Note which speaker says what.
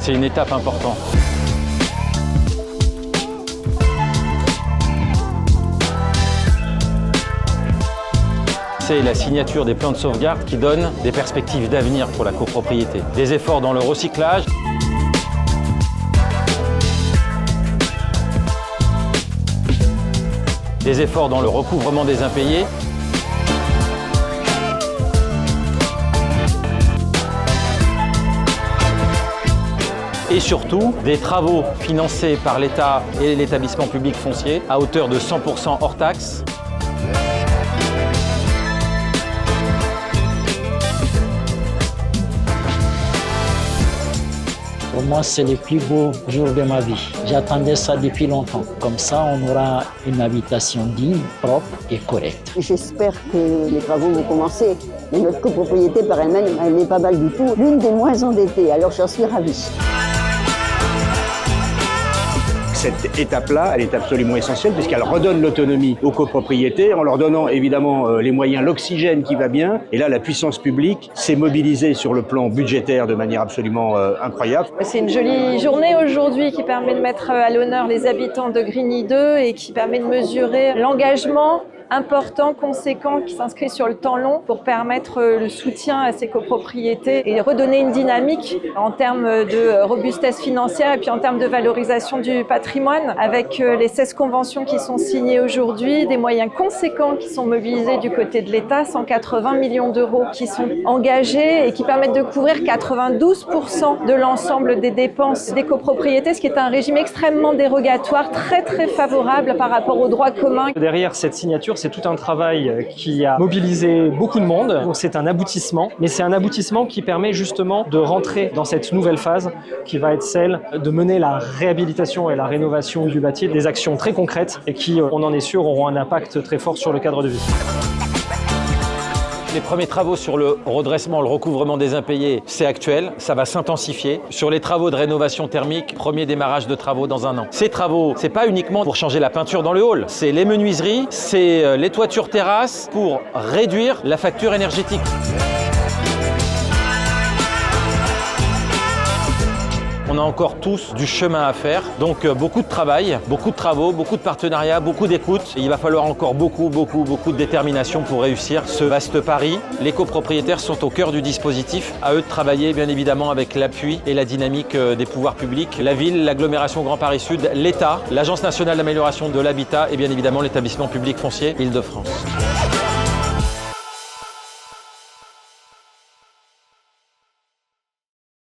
Speaker 1: C'est une étape importante. C'est la signature des plans de sauvegarde qui donnent des perspectives d'avenir pour la copropriété. Des efforts dans le recyclage, des efforts dans le recouvrement des impayés, et surtout des travaux financés par l'État et l'établissement public foncier à hauteur de 100% hors taxe.
Speaker 2: Pour moi, c'est le plus beau jour de ma vie. J'attendais ça depuis longtemps. Comme ça, on aura une habitation digne, propre et correcte.
Speaker 3: J'espère que les travaux vont commencer. Mais notre copropriété par elle-même, elle n'est pas mal du tout. L'une des moins endettées, alors j'en suis ravie.
Speaker 4: Cette étape-là, elle est absolument essentielle puisqu'elle redonne l'autonomie aux copropriétés en leur donnant évidemment les moyens, l'oxygène qui va bien. Et là, la puissance publique s'est mobilisée sur le plan budgétaire de manière absolument incroyable.
Speaker 5: C'est une jolie journée aujourd'hui qui permet de mettre à l'honneur les habitants de Grigny 2 et qui permet de mesurer l'engagement important, conséquent, qui s'inscrit sur le temps long pour permettre le soutien à ces copropriétés et redonner une dynamique en termes de robustesse financière et puis en termes de valorisation du patrimoine avec les 16 conventions qui sont signées aujourd'hui, des moyens conséquents qui sont mobilisés du côté de l'État, 180 millions d'euros qui sont engagés et qui permettent de couvrir 92% de l'ensemble des dépenses des copropriétés, ce qui est un régime extrêmement dérogatoire, très favorable par rapport au droit commun.
Speaker 6: Derrière cette signature, c'est tout un travail qui a mobilisé beaucoup de monde. Donc c'est un aboutissement, mais c'est un aboutissement qui permet justement de rentrer dans cette nouvelle phase qui va être celle de mener la réhabilitation et la rénovation du bâti, des actions très concrètes et qui, on en est sûr, auront un impact très fort sur le cadre de vie.
Speaker 1: Les premiers travaux sur le redressement, le recouvrement des impayés, c'est actuel, ça va s'intensifier. Sur les travaux de rénovation thermique, premier démarrage de travaux dans 1 an. Ces travaux, c'est pas uniquement pour changer la peinture dans le hall, c'est les menuiseries, c'est les toitures terrasses pour réduire la facture énergétique. On a encore tous du chemin à faire, donc beaucoup de travail, beaucoup de travaux, beaucoup de partenariats, beaucoup d'écoute. Il va falloir encore beaucoup de détermination pour réussir ce vaste pari. Les copropriétaires sont au cœur du dispositif. À eux de travailler bien évidemment avec l'appui et la dynamique des pouvoirs publics, la ville, l'agglomération Grand Paris Sud, l'État, l'Agence nationale d'amélioration de l'habitat et bien évidemment l'établissement public foncier Île-de-France.